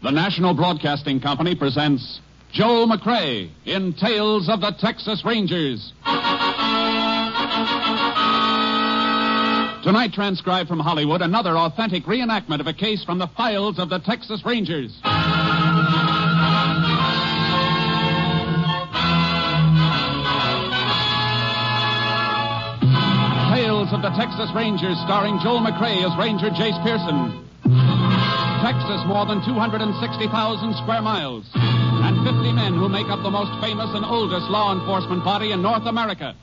The National Broadcasting Company presents Joel McCrea in Tales of the Texas Rangers. Tonight, transcribed from Hollywood, another authentic reenactment of a case from the files of the Texas Rangers. Tales of the Texas Rangers, starring Joel McCrea as Ranger Jace Pearson. Texas, more than 260,000 square miles, and 50 men who make up the most famous and oldest law enforcement body in North America.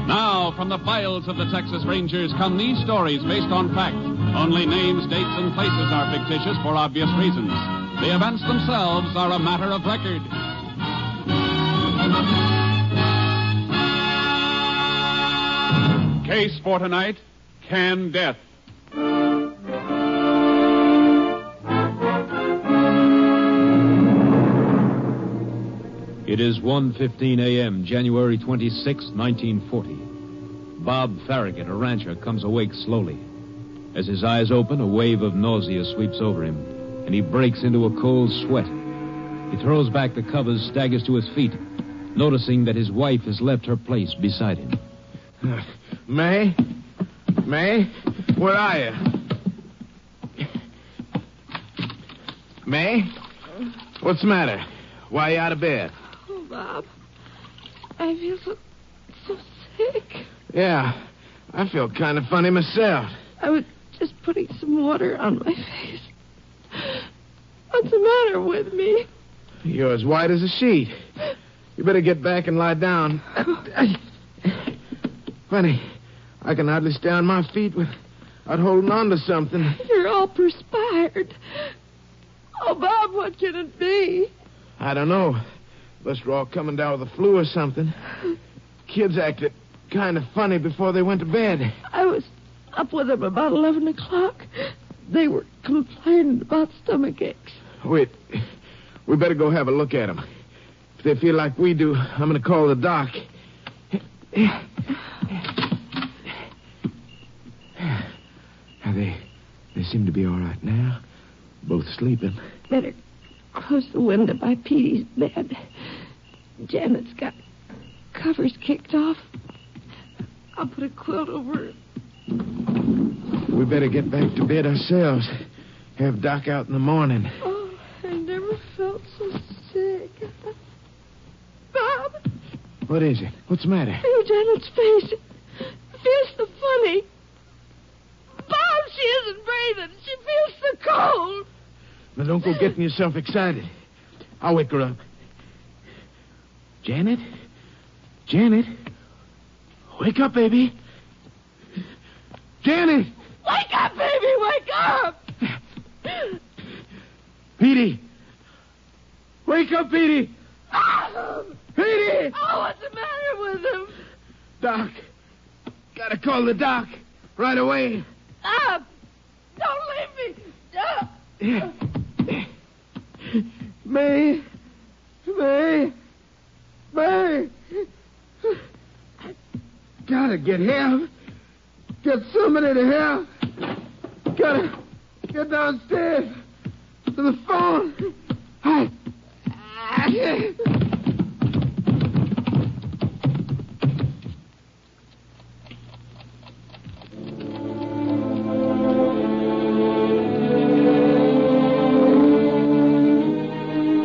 Now, from the files of the Texas Rangers come these stories based on fact. Only names, dates, and places are fictitious for obvious reasons. The events themselves are a matter of record. Case for tonight, Can Death. It is 1:15 a.m., January 26, 1940. Bob Farragut, a rancher, comes awake slowly. As his eyes open, a wave of nausea sweeps over him, and he breaks into a cold sweat. He throws back the covers, staggers to his feet, noticing that his wife has left her place beside him. May? May? Where are you? May? What's the matter? Why are you out of bed? Oh, Bob. I feel so sick. Yeah, I feel kind of funny myself. I was just putting some water on my face. What's the matter with me? You're as white as a sheet. You better get back and lie down. Funny, I can hardly stay on my feet without holding on to something. You're all perspired. Oh, Bob, what can it be? I don't know. Unless we're all coming down with the flu or something. Kids acted kind of funny before they went to bed. I was up with them about 11 o'clock. They were complaining about stomach aches. Wait. We better go have a look at them. If they feel like we do, I'm going to call the doc. They seem to be all right now. Both sleeping. Better close the window by Petey's bed. Janet's got covers kicked off. I'll put a quilt over it. We better get back to bed ourselves. Have Doc out in the morning. Oh, I never felt so sick. Bob? What is it? What's the matter? Feel Janet's face. It feels so funny. Bob, she isn't breathing. She feels so cold. Now, don't go getting yourself excited. I'll wake her up. Janet? Janet? Wake up, baby. Janet! Wake up, baby! Wake up! Petey! Wake up, Petey! Petey! Oh, what's the matter with him? Doc. Gotta call the doc. Right away. Stop! Don't leave me! Stop! May! Gotta get help. Get somebody to help. Gotta get downstairs to the phone.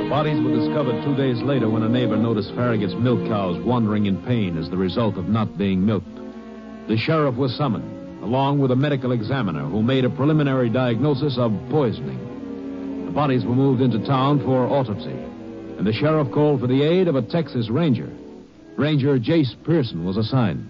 Bodies were discovered 2 days later when a neighbor noticed Farragut's milk cows wandering in pain as the result of not being milked. The sheriff was summoned, along with a medical examiner who made a preliminary diagnosis of poisoning. The bodies were moved into town for autopsy, and the sheriff called for the aid of a Texas Ranger. Ranger Jace Pearson was assigned.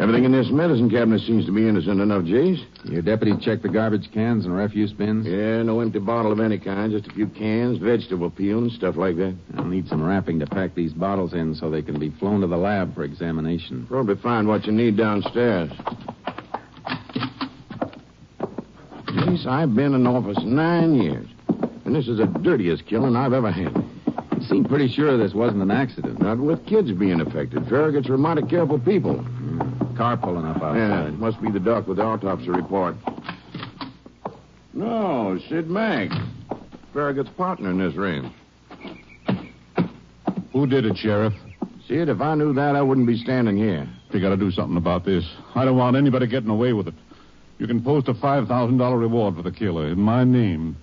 Everything in this medicine cabinet seems to be innocent enough, Jace. Your deputy checked the garbage cans and refuse bins? Yeah, no empty bottle of any kind, just a few cans, vegetable peel, and stuff like that. I'll need some wrapping to pack these bottles in so they can be flown to the lab for examination. Probably find what you need downstairs. Jace, I've been in office 9 years. And this is the dirtiest killing I've ever had. You seem pretty sure this wasn't an accident. Not with kids being affected. Farragut's are mighty careful people. Car pulling up outside. Yeah, it must be the doc with the autopsy report. No, Sid Mack. Farragut's partner in this ranch. Who did it, Sheriff? Sid, if I knew that, I wouldn't be standing here. You got to do something about this. I don't want anybody getting away with it. You can post a $5,000 reward for the killer in my name.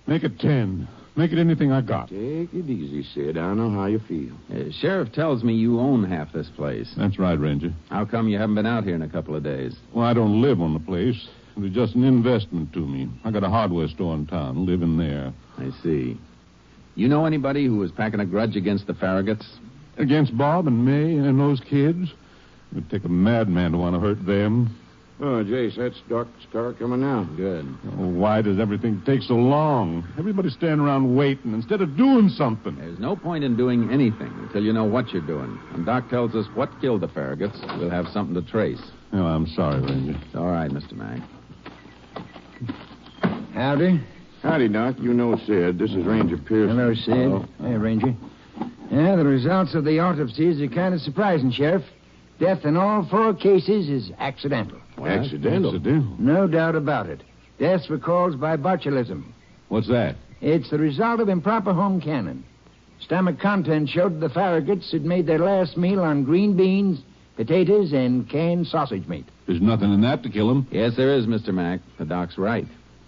Make it 10. Make it anything I got. Take it easy, Sid. I know how you feel. Sheriff tells me you own half this place. That's right, Ranger. How come you haven't been out here in a couple of days? Well, I don't live on the place. It was just an investment to me. I got a hardware store in town. Live in there. I see. You know anybody who was packing a grudge against the Farraguts? Against Bob and May and those kids? It would take a madman to want to hurt them. Oh, Jace, that's Doc's car coming now. Good. Oh, why does everything take so long? Everybody's standing around waiting instead of doing something. There's no point in doing anything until you know what you're doing. When Doc tells us what killed the Farraguts, we'll have something to trace. Oh, I'm sorry, Ranger. It's all right, Mr. Mack. Howdy. Howdy, Doc. You know Sid. This is Ranger Pearson. Hello, Sid. Hello. Hey, Ranger. Yeah, the results of the autopsies are kind of surprising, Sheriff. Death in all 4 cases is accidental. Accidental? No doubt about it. Deaths were caused by botulism. What's that? It's the result of improper home canning. Stomach contents showed the Farraguts had made their last meal on green beans, potatoes, and canned sausage meat. There's nothing in that to kill him. Yes, there is, Mr. Mack. The doc's right.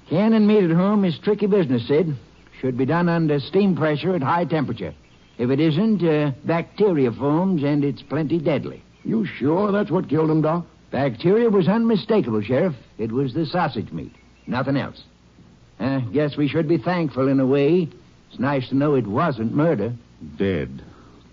Canning meat at home is tricky business, Sid. Should be done under steam pressure at high temperature. If it isn't, bacteria forms, and it's plenty deadly. You sure that's what killed him, Doc? Bacteria was unmistakable, Sheriff. It was the sausage meat. Nothing else. Guess we should be thankful in a way. It's nice to know it wasn't murder. Dead.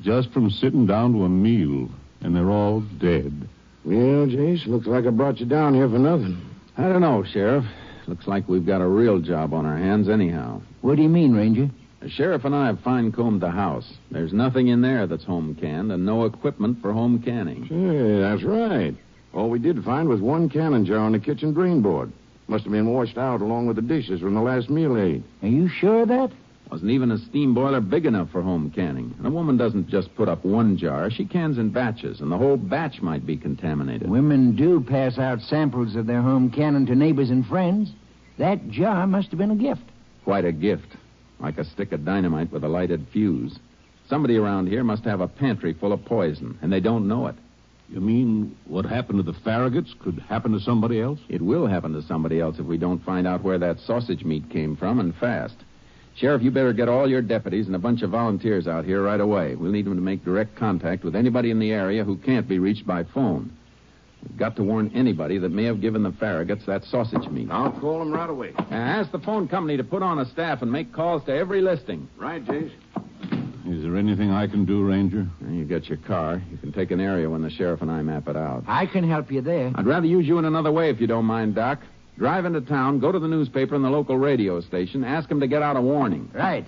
Just from sitting down to a meal. And they're all dead. Well, Jace, looks like I brought you down here for nothing. I don't know, Sheriff. Looks like we've got a real job on our hands anyhow. What do you mean, Ranger? The sheriff and I have fine-combed the house. There's nothing in there that's home canned and no equipment for home canning. Hey, that's right. All we did find was 1 canning jar on the kitchen drain board. Must have been washed out along with the dishes from the last meal ate. Are you sure of that? Wasn't even a steam boiler big enough for home canning. And a woman doesn't just put up 1 jar. She cans in batches, and the whole batch might be contaminated. Women do pass out samples of their home canning to neighbors and friends. That jar must have been a gift. Quite a gift. Like a stick of dynamite with a lighted fuse. Somebody around here must have a pantry full of poison, and they don't know it. You mean what happened to the Farraguts could happen to somebody else? It will happen to somebody else if we don't find out where that sausage meat came from, and fast. Sheriff, you better get all your deputies and a bunch of volunteers out here right away. We'll need them to make direct contact with anybody in the area who can't be reached by phone. We've got to warn anybody that may have given the Farraguts that sausage meat. I'll call them right away. Ask the phone company to put on a staff and make calls to every listing. Right, Jace. Is there anything I can do, Ranger? You got your car. You can take an area when the sheriff and I map it out. I can help you there. I'd rather use you in another way if you don't mind, Doc. Drive into town, go to the newspaper and the local radio station, ask them to get out a warning. Right.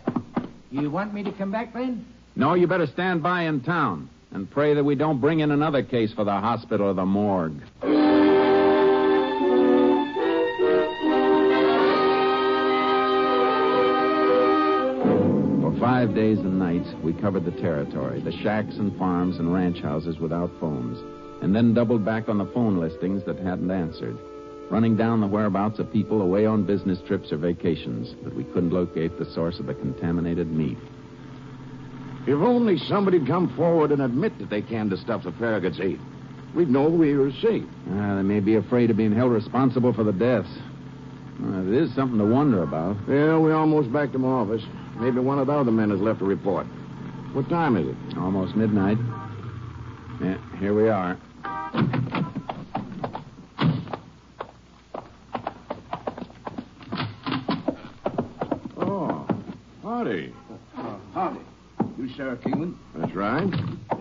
You want me to come back then? No, you better stand by in town and pray that we don't bring in another case for the hospital or the morgue. For 5 days and nights, we covered the territory, the shacks and farms and ranch houses without phones, and then doubled back on the phone listings that hadn't answered, running down the whereabouts of people away on business trips or vacations, but we couldn't locate the source of the contaminated meat. If only somebody'd come forward and admit that they canned the stuff the Farraguts ate, we'd know we were safe. They may be afraid of being held responsible for the deaths. It is something to wonder about. Well, we almost back to my office. Maybe one of the other men has left a report. What time is it? Almost midnight. Yeah, here we are. Oh, howdy. Howdy. You Sheriff Kingman? That's right.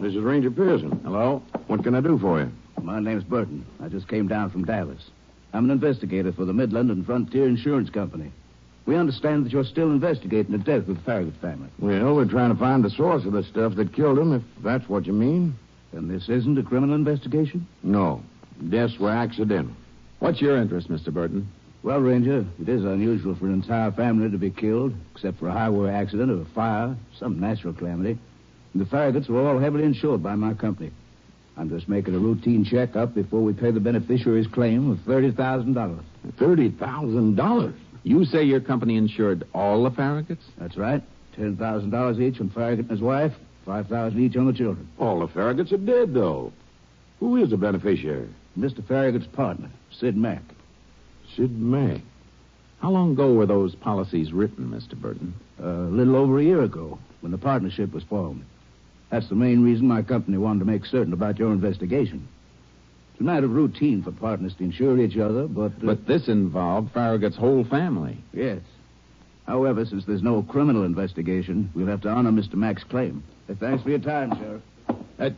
This is Ranger Pearson. Hello? What can I do for you? My name's Burton. I just came down from Dallas. I'm an investigator for the Midland and Frontier Insurance Company. We understand that you're still investigating the death of the Farragut family. Well, we're trying to find the source of the stuff that killed him, if that's what you mean. And this isn't a criminal investigation? No. Deaths were accidental. What's your interest, Mr. Burton? Well, Ranger, it is unusual for an entire family to be killed, except for a highway accident or a fire, some natural calamity. And the Farraguts were all heavily insured by my company. I'm just making a routine checkup before we pay the beneficiary's claim of $30,000. $30,000? You say your company insured all the Farraguts? That's right. $10,000 each on Farragut and his wife, $5,000 each on the children. All the Farraguts are dead, though. Who is the beneficiary? Mr. Farragut's partner, Sid Mack. Sid Mack. How long ago were those policies written, Mr. Burton? A little over a year ago, when the partnership was formed. That's the main reason my company wanted to make certain about your investigation. It's a matter of routine for partners to insure each other, but... But this involved Farragut's whole family. Yes. However, since there's no criminal investigation, we'll have to honor Mr. Mack's claim. Thanks for your time, Sheriff.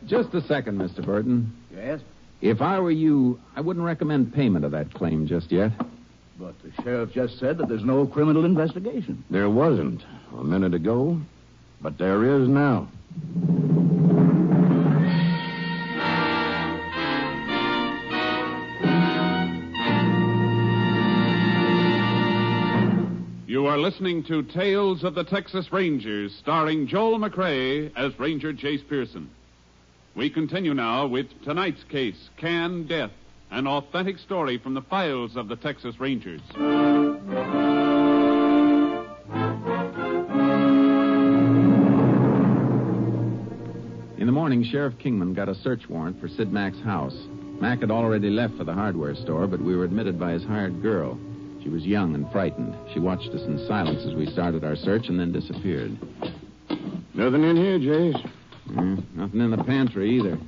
Just a second, Mr. Burton. Yes? If I were you, I wouldn't recommend payment of that claim just yet. But the sheriff just said that there's no criminal investigation. There wasn't a minute ago, but there is now. You are listening to Tales of the Texas Rangers, starring Joel McCrea as Ranger Jace Pearson. We continue now with tonight's case, Canned Death, an authentic story from the files of the Texas Rangers. In the morning, Sheriff Kingman got a search warrant for Sid Mack's house. Mack had already left for the hardware store, but we were admitted by his hired girl. She was young and frightened. She watched us in silence as we started our search and then disappeared. Nothing in here, Jace. Nothing in the pantry either.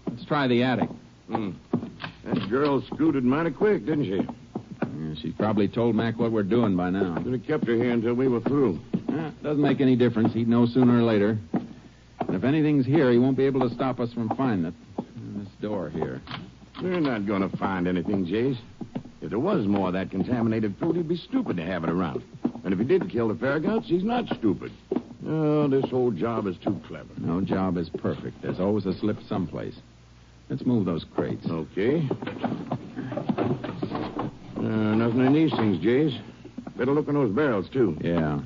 Let's try the attic. That girl scooted mighty quick, didn't she? She probably told Mack what we're doing by now. Could have kept her here until we were through. Doesn't make any difference. He'd know sooner or later. And if anything's here, he won't be able to stop us from finding it. This door here. We're not going to find anything, Jace. If there was more of that contaminated fruit, he'd be stupid to have it around. And if he did kill the Farraguts, he's not stupid. Oh, this whole job is too clever. No job is perfect. There's always a slip someplace. Let's move those crates. Okay. Nothing in these things, Jace. Better look in those barrels, too. Yeah.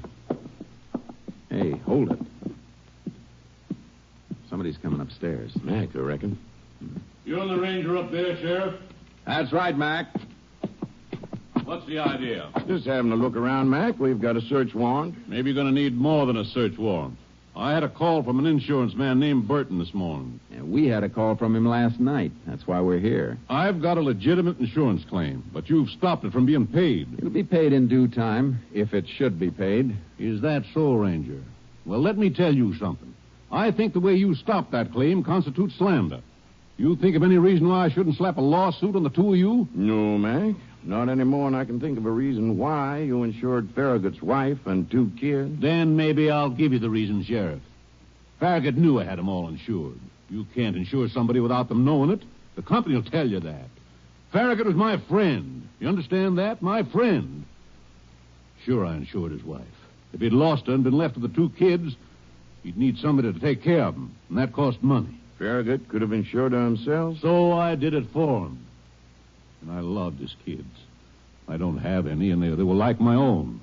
Hey, hold it. Somebody's coming upstairs. Mac, I reckon. You're the ranger up there, Sheriff? That's right, Mac. What's the idea? Just having a look around, Mac. We've got a search warrant. Maybe you're going to need more than a search warrant. I had a call from an insurance man named Burton this morning. Yeah, we had a call from him last night. That's why we're here. I've got a legitimate insurance claim, but you've stopped it from being paid. It'll be paid in due time, if it should be paid. Is that so, Ranger? Well, let me tell you something. I think the way you stopped that claim constitutes slander. You think of any reason why I shouldn't slap a lawsuit on the two of you? No, Mac. Not any more than I can think of a reason why you insured Farragut's wife and 2 kids. Then maybe I'll give you the reason, Sheriff. Farragut knew I had them all insured. You can't insure somebody without them knowing it. The company will tell you that. Farragut was my friend. You understand that? My friend. Sure, I insured his wife. If he'd lost her and been left with the 2 kids, he'd need somebody to take care of them, and that cost money. Farragut could have insured her himself? So I did it for him. And I loved his kids. I don't have any, and they were like my own.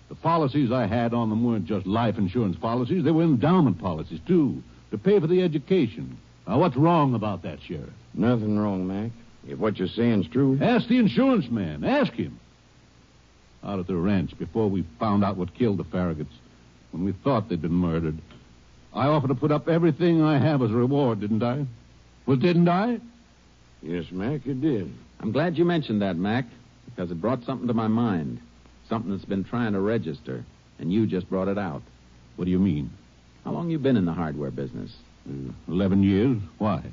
The policies I had on them weren't just life insurance policies. They were endowment policies, too, to pay for the education. Now, what's wrong about that, Sheriff? Nothing wrong, Mac. If what you're saying's true. Ask the insurance man. Ask him. Out at the ranch, before we found out what killed the Farraguts, when we thought they'd been murdered, I offered to put up everything I have as a reward, didn't I? Well, didn't I? Yes, Mac, you did. I'm glad you mentioned that, Mac, because it brought something to my mind. Something that's been trying to register, and you just brought it out. What do you mean? How long you been in the hardware business? 11 years. Why?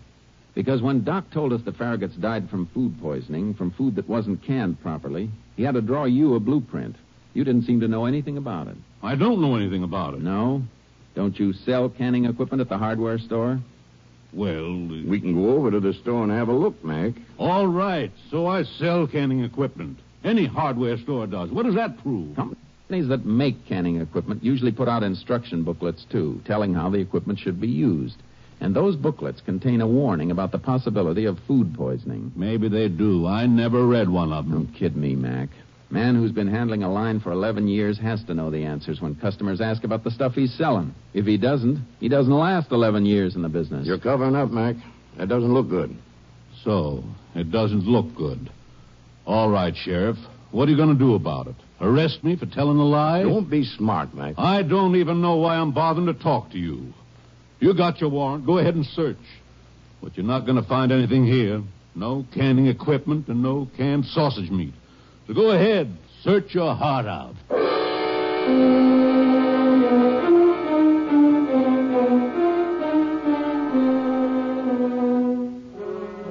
Because when Doc told us the Farraguts died from food poisoning, from food that wasn't canned properly, he had to draw you a blueprint. You didn't seem to know anything about it. I don't know anything about it. No? Don't you sell canning equipment at the hardware store? Well, we can go over to the store and have a look, Mac. All right. So I sell canning equipment. Any hardware store does. What does that prove? Companies that make canning equipment usually put out instruction booklets, too, telling how the equipment should be used. And those booklets contain a warning about the possibility of food poisoning. Maybe they do. I never read one of them. Don't kid me, Mac. Man who's been handling a line for 11 years has to know the answers when customers ask about the stuff he's selling. If he doesn't last 11 years in the business. You're covering up, Mac. That doesn't look good. So, it doesn't look good. All right, Sheriff. What are you going to do about it? Arrest me for telling a lie? Don't be smart, Mac. I don't even know why I'm bothering to talk to you. You got your warrant. Go ahead and search. But you're not going to find anything here. No canning equipment and no canned sausage meat. So go ahead. Search your heart out.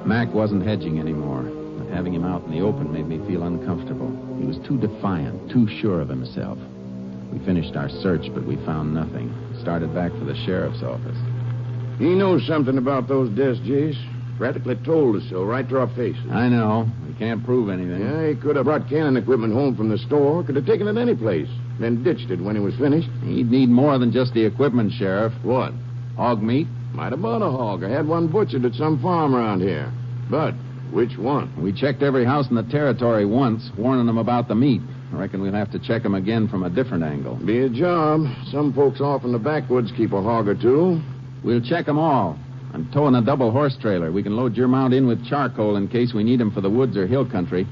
Mac wasn't hedging anymore. But having him out in the open made me feel uncomfortable. He was too defiant, too sure of himself. We finished our search, but we found nothing. Started back for the sheriff's office. He knows something about those deaths, Jace. Practically told us so, right to our faces. I know. We can't prove anything. Yeah, he could have brought canning equipment home from the store. Could have taken it any place. Then ditched it when he was finished. He'd need more than just the equipment, Sheriff. What? Hog meat? Might have bought a hog. I had one butchered at some farm around here. But which one? We checked every house in the territory once, warning them about the meat. I reckon we'll have to check them again from a different angle. Be a job. Some folks off in the backwoods keep a hog or two. We'll check them all. I'm towing a double horse trailer. We can load your mount in with charcoal in case we need them for the woods or hill country.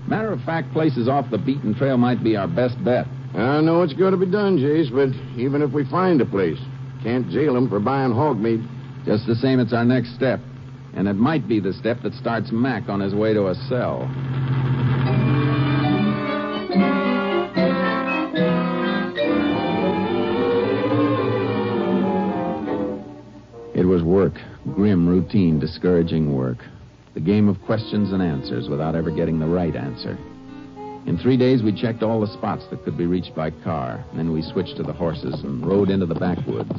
Matter of fact, places off the beaten trail might be our best bet. I know it's going to be done, Jace, but even if we find a place, can't jail them for buying hog meat. Just the same, it's our next step. And it might be the step that starts Mac on his way to a cell. It was work. Grim, routine, discouraging work. The game of questions and answers without ever getting the right answer. In 3 days, we checked all the spots that could be reached by car. And then we switched to the horses and rode into the backwoods.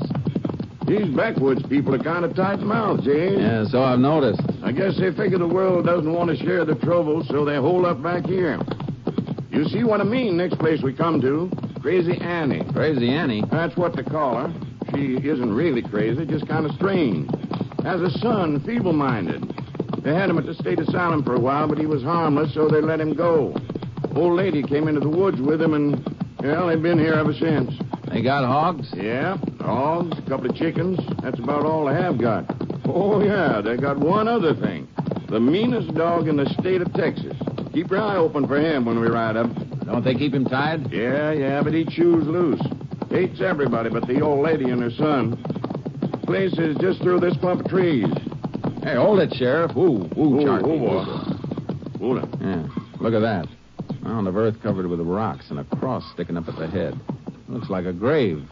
These backwoods people are kind of tight-mouthed, James. Yeah, so I've noticed. I guess they figure the world doesn't want to share the trouble, so they hold up back here. You see what I mean, next place we come to. Crazy Annie. Crazy Annie? That's what they call her. She isn't really crazy, just kind of strange. Has a son, feeble-minded. They had him at the state asylum for a while, but he was harmless, so they let him go. Old lady came into the woods with him, and, well, they've been here ever since. They got hogs? Yeah, hogs, a couple of chickens. That's about all they have got. Oh, yeah, they got one other thing. The meanest dog in the state of Texas. Keep your eye open for him when we ride up. Don't they keep him tied? Yeah, but he chews loose. Hates everybody but the old lady and her son. Place is just through this clump of trees. Hey, hold it, Sheriff. Charky. Hold it. Yeah, look at that. Mound of earth covered with rocks and a cross sticking up at the head. Looks like a grave.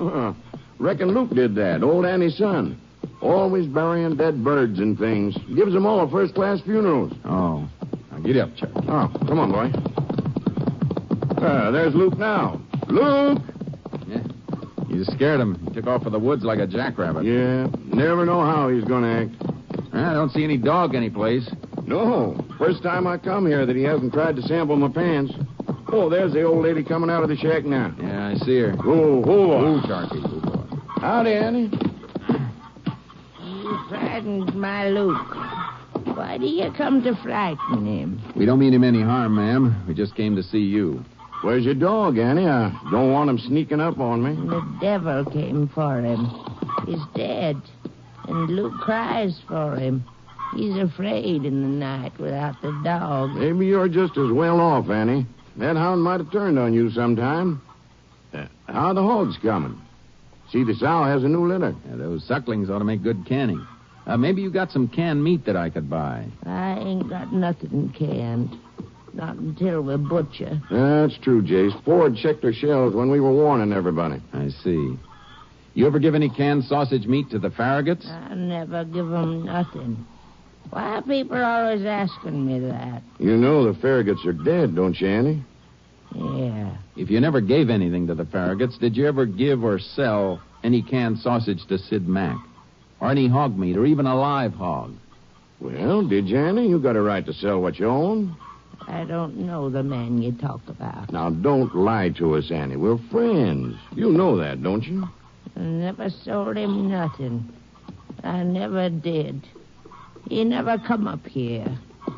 Reckon Luke did that, old Annie's son. Always burying dead birds and things. Gives them all first-class funerals. Oh. Now get up, Chuck. Oh, come on, boy. There's Luke now. Luke! Yeah. You scared him. He took off for the woods like a jackrabbit. Yeah, never know how he's going to act. I don't see any dog anyplace. No. First time I come here that he hasn't tried to sample my pants. Oh, there's the old lady coming out of the shack now. Yeah, I see her. Oh, Charky. Oh, boy. Howdy, Annie. You frightened my Luke. Why do you come to frighten him? We don't mean him any harm, ma'am. We just came to see you. Where's your dog, Annie? I don't want him sneaking up on me. The devil came for him. He's dead. And Luke cries for him. He's afraid in the night without the dog. Maybe you're just as well off, Annie. That hound might have turned on you sometime. How are the hogs coming? See, the sow has a new litter. Yeah, those sucklings ought to make good canning. Maybe you got some canned meat that I could buy. I ain't got nothing canned. Not until we butcher. That's true, Jace. Ford checked her shelves when we were warning everybody. I see. You ever give any canned sausage meat to the Farraguts? I never give 'em nothing. Why are people always asking me that? You know the Farraguts are dead, don't you, Annie? Yeah. If you never gave anything to the Farraguts, did you ever give or sell any canned sausage to Sid Mack? Or any hog meat, or even a live hog? Well, did you, Annie? You got a right to sell what you own. I don't know the man you talk about. Now, don't lie to us, Annie. We're friends. You know that, don't you? I never sold him nothing. I never did. He never come up here.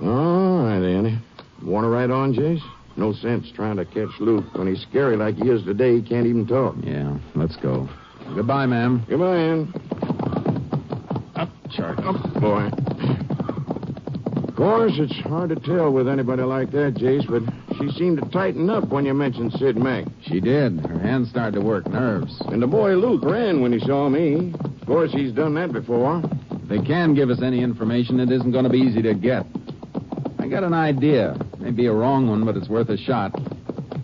All right, Annie. Want to ride on, Jace? No sense trying to catch Luke. When he's scary like he is today, he can't even talk. Yeah, let's go. Goodbye, ma'am. Goodbye, Ann. Up, Charky. Up, boy. Of course, it's hard to tell with anybody like that, Jace, but she seemed to tighten up when you mentioned Sid Mack. She did. Her hands started to work nerves. And the boy Luke ran when he saw me. Of course, he's done that before. If they can give us any information, it isn't going to be easy to get. I got an idea. Maybe a wrong one, but it's worth a shot.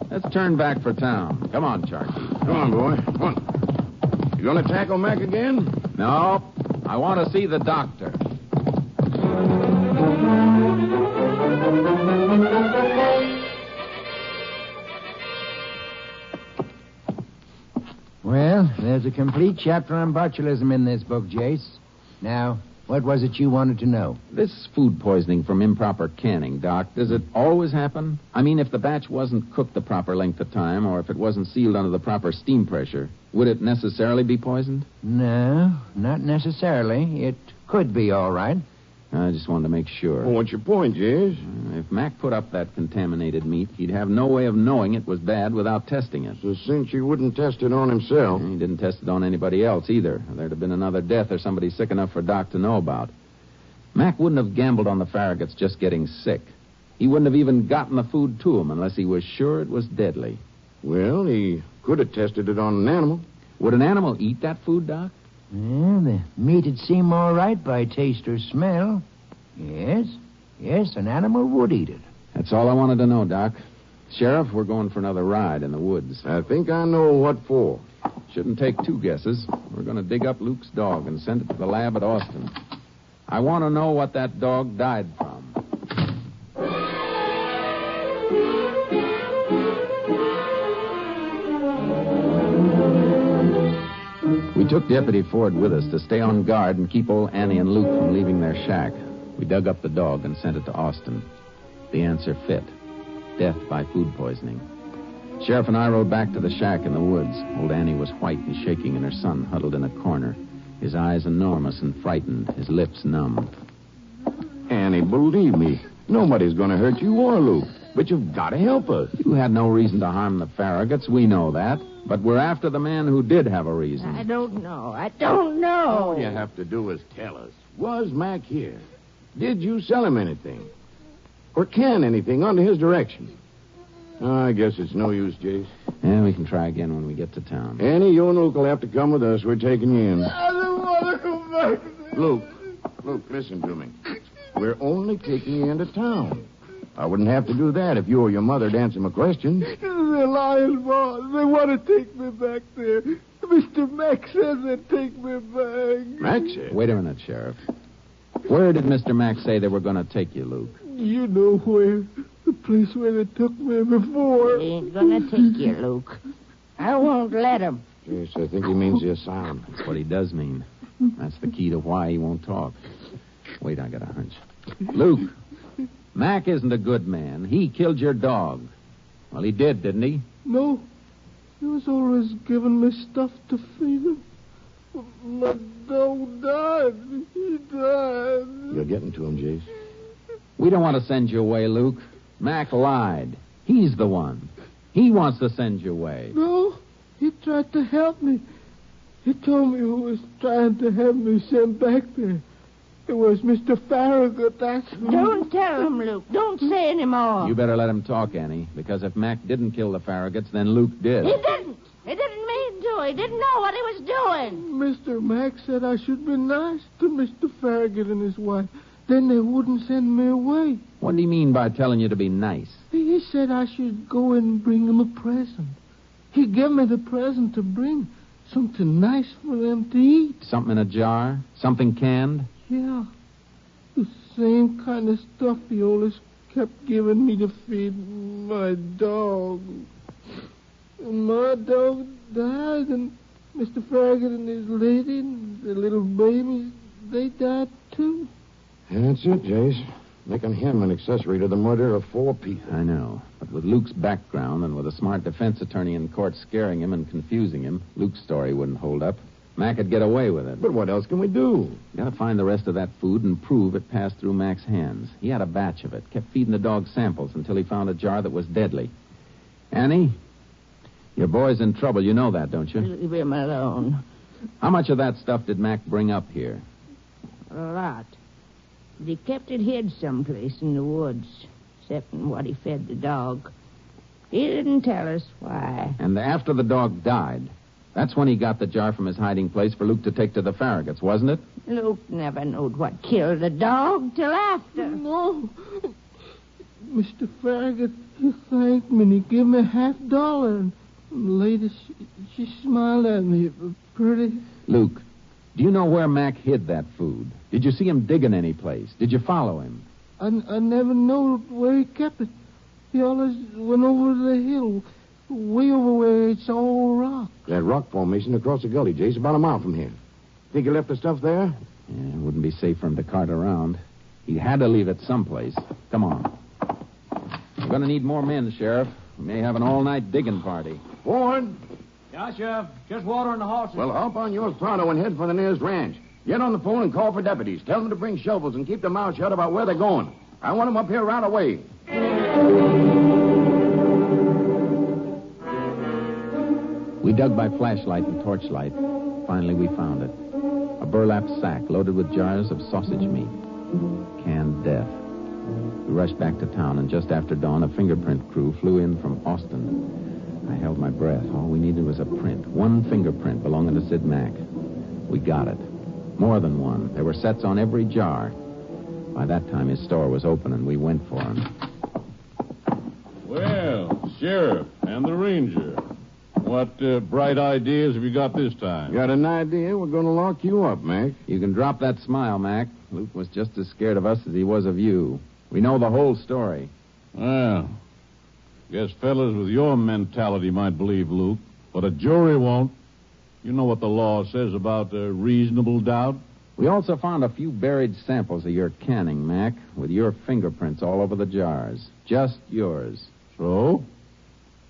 Let's turn back for town. Come on, Charky. Come on, boy. Come on. You going to tackle Mac again? No. I want to see the doctor. Well, there's a complete chapter on botulism in this book, Jace. Now, what was it you wanted to know? This food poisoning from improper canning, Doc, does it always happen? I mean, if the batch wasn't cooked the proper length of time, or if it wasn't sealed under the proper steam pressure, would it necessarily be poisoned? No, not necessarily. It could be all right. I just wanted to make sure. Well, what's your point, Jace? If Mac put up that contaminated meat, he'd have no way of knowing it was bad without testing it. So since he wouldn't test it on himself. He didn't test it on anybody else either. There'd have been another death or somebody sick enough for Doc to know about. Mac wouldn't have gambled on the Farraguts just getting sick. He wouldn't have even gotten the food to them unless he was sure it was deadly. Well, he could have tested it on an animal. Would an animal eat that food, Doc? Well, the meat'd seem all right by taste or smell. Yes, an animal would eat it. That's all I wanted to know, Doc. Sheriff, we're going for another ride in the woods. I think I know what for. Shouldn't take two guesses. We're going to dig up Luke's dog and send it to the lab at Austin. I want to know what that dog died from. We took Deputy Ford with us to stay on guard and keep old Annie and Luke from leaving their shack. We dug up the dog and sent it to Austin. The answer fit. Death by food poisoning. Sheriff and I rode back to the shack in the woods. Old Annie was white and shaking, and her son huddled in a corner. His eyes enormous and frightened, his lips numb. Annie, believe me, nobody's going to hurt you or Luke. But you've got to help us. You had no reason to harm the Farraguts. We know that. But we're after the man who did have a reason. I don't know. All you have to do is tell us. Was Mac here? Did you sell him anything? Or can anything under his direction? I guess it's no use, Jace. Yeah, we can try again when we get to town. Annie, you and Luke will have to come with us. We're taking you in. I don't want to come back there. Luke, listen to me. We're only taking you into town. I wouldn't have to do that if you or your mother'd answer my question. They're lying, boss. They want to take me back there. Mr. Mack says they'd take me back. Mac said? Wait a minute, Sheriff. Where did Mr. Mack say they were going to take you, Luke? You know where. The place where they took me before. They ain't gonna take you, Luke. I won't let him. Yes, I think he means the asylum. That's what he does mean. That's the key to why he won't talk. Wait, I got a hunch. Luke, Mac isn't a good man. He killed your dog. Well, he did, didn't he? No. He was always giving me stuff to feed him. My dog died. He died. You're getting to him, Jace. We don't want to send you away, Luke. Mac lied. He's the one. He wants to send you away. No, he tried to help me. He told me who was trying to have me sent back there. It was Mr. Farragut, that's who. Don't tell him, Luke. Don't say any more. You better let him talk, Annie, because if Mac didn't kill the Farraguts, then Luke did. He didn't. He didn't mean to. He didn't know what he was doing. Mr. Mack said I should be nice to Mr. Farragut and his wife. Then they wouldn't send me away. What do you mean by telling you to be nice? He said I should go and bring them a present. He gave me the present to bring. Something nice for them to eat. Something in a jar? Something canned? Yeah. The same kind of stuff he always kept giving me to feed my dog. And my dog died, and Mr. Farragut and his lady and the little babies, they died too. That's it, Jace. Making him an accessory to the murder of 4 people. I know. But with Luke's background and with a smart defense attorney in court scaring him and confusing him, Luke's story wouldn't hold up. Mac could get away with it. But what else can we do? Gotta find the rest of that food and prove it passed through Mac's hands. He had a batch of it, kept feeding the dog samples until he found a jar that was deadly. Annie, your boy's in trouble. You know that, don't you? Leave him alone. How much of that stuff did Mac bring up here? A lot. But he kept it hid someplace in the woods, except in what he fed the dog. He didn't tell us why. And after the dog died, that's when he got the jar from his hiding place for Luke to take to the Farraguts, wasn't it? Luke never knowed what killed the dog till after. No. Mr. Farragut, he thanked me and he gave me $50. And the lady, she smiled at me pretty. Luke, do you know where Mac hid that food? Did you see him digging any place? Did you follow him? I never knew where he kept it. He always went over the hill, way over where it's all rock. That rock formation across the gully, Jace, about a mile from here. Think he left the stuff there? Yeah, it wouldn't be safe for him to cart around. He had to leave it someplace. Come on. We're going to need more men, Sheriff. We may have an all-night digging party. Ward! Yeah, Sheriff. Just watering the horses. Well, hop on yours pronto and head for the nearest ranch. Get on the phone and call for deputies. Tell them to bring shovels and keep their mouths shut about where they're going. I want them up here right away. We dug by flashlight and torchlight. Finally, we found it. A burlap sack loaded with jars of sausage meat. Canned death. We rushed back to town, and just after dawn, a fingerprint crew flew in from Austin. I held my breath. All we needed was a print. One fingerprint belonging to Sid Mack. We got it. More than one. There were sets on every jar. By that time, his store was open, and we went for him. Well, Sheriff and the Ranger. What bright ideas have you got this time? Got an idea? We're going to lock you up, Mac. You can drop that smile, Mac. Luke was just as scared of us as he was of you. We know the whole story. Well, guess fellas with your mentality might believe Luke, but a jury won't. You know what the law says about reasonable doubt? We also found a few buried samples of your canning, Mac, with your fingerprints all over the jars. Just yours. So?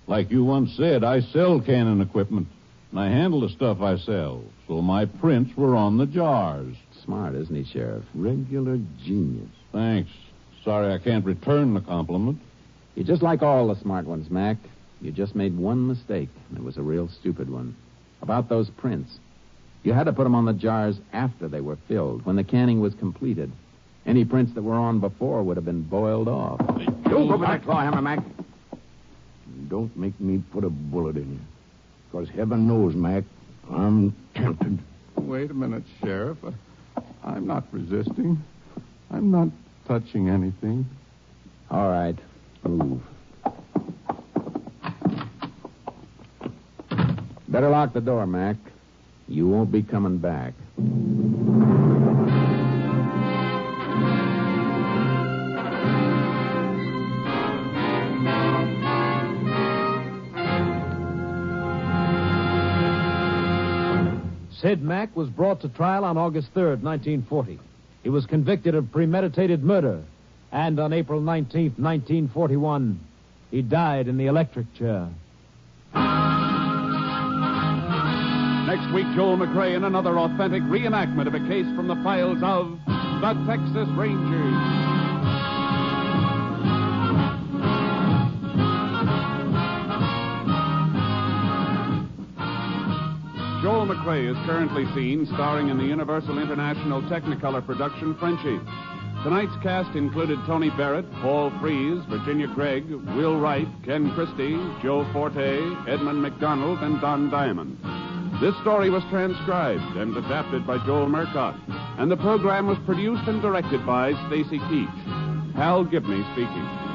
Like you once said, I sell canning equipment, and I handle the stuff I sell, so my prints were on the jars. Smart, isn't he, Sheriff? Regular genius. Thanks. Sorry I can't return the compliment. You're just like all the smart ones, Mac. You just made one mistake, and it was a real stupid one. About those prints. You had to put them on the jars after they were filled, when the canning was completed. Any prints that were on before would have been boiled off. Don't go for that claw hammer, Mac. Don't make me put a bullet in you. Because heaven knows, Mac, I'm tempted. Wait a minute, Sheriff. I'm not resisting. I'm not touching anything. All right. Move. Better lock the door, Mac. You won't be coming back. Sid Mack was brought to trial on August 3rd, 1940. He was convicted of premeditated murder, and on April 19th, 1941, he died in the electric chair. Next week, Joel McCrea in another authentic reenactment of a case from the files of the Texas Rangers. Joel McCrea is currently seen starring in the Universal International Technicolor production Frenchie. Tonight's cast included Tony Barrett, Paul Frees, Virginia Gregg, Will Wright, Ken Christie, Joe Forte, Edmund McDonald, and Don Diamond. This story was transcribed and adapted by Joel Murcott, and the program was produced and directed by Stacy Keach. Hal Gibney speaking.